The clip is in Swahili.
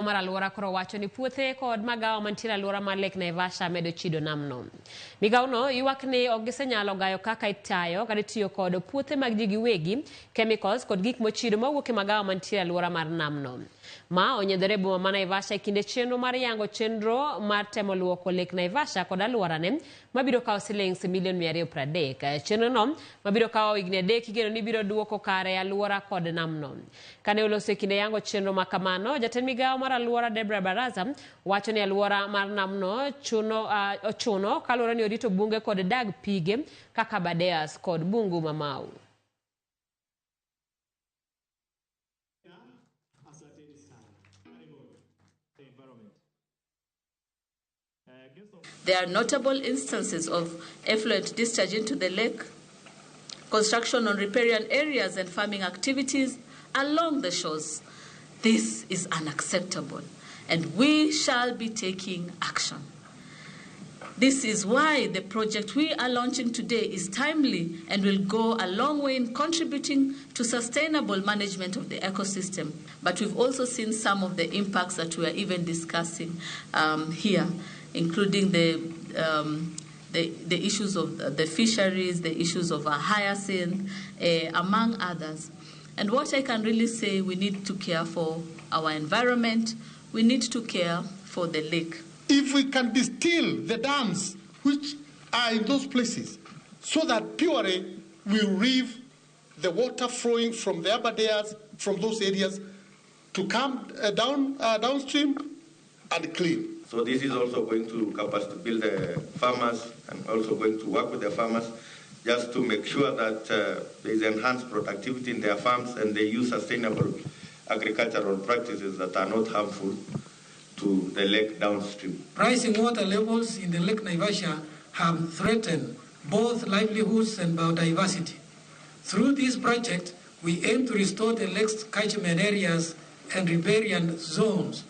mar alwora koro wacho ni puothe kod magawa mantiere alwora mar Lake Naivasha medo chido namno. Migawno ywak ni ok gisenyalo gayo kaka itayo kata tiyo kod puothe mag ji giwegi, chemicals kod gik mochido mawuok e magawa mantiere alwora mar namno. Ma onyedhore boma ma Naivasha e kinde chenro mar yango chenro mar temo luoko Lake Naivasha kod alworane mabiro kawo silings milion 230. Chenrono mabiro kawo higni 3 igeno ni biro duoko kare alwora kod namno. Kane oloso e kinde yango chenro ma kamano, jatend migawo mar alwora Barasa wacho ni alwora mar namno ochuno kaluwore ni orito bunge kod dag pige kaka Badeas kod bungu mamau. There are notable instances of effluent discharge into the lake, construction on riparian areas and farming activities along the shores. This is unacceptable, and we shall be taking action. This is why the project we are launching today is timely and will go a long way in contributing to sustainable management of the ecosystem. But we've also seen some of the impacts that we are even discussing here, including the issues of the fisheries, the issues of hyacinth, among others. And what I can really say, we need to care for our environment, we need to care for the lake. If we can distill the dams which are in those places so that purely we relieve the water flowing from the Abadeas, from those areas, to come downstream and clean. So this is also going to help us to build the farmers and also going to work with the farmers just to make sure that there is enhanced productivity in their farms and they use sustainable agricultural practices that are not harmful to the lake downstream. Rising water levels in the Lake Naivasha have threatened both livelihoods and biodiversity. Through this project, we aim to restore the lake's catchment areas and riparian zones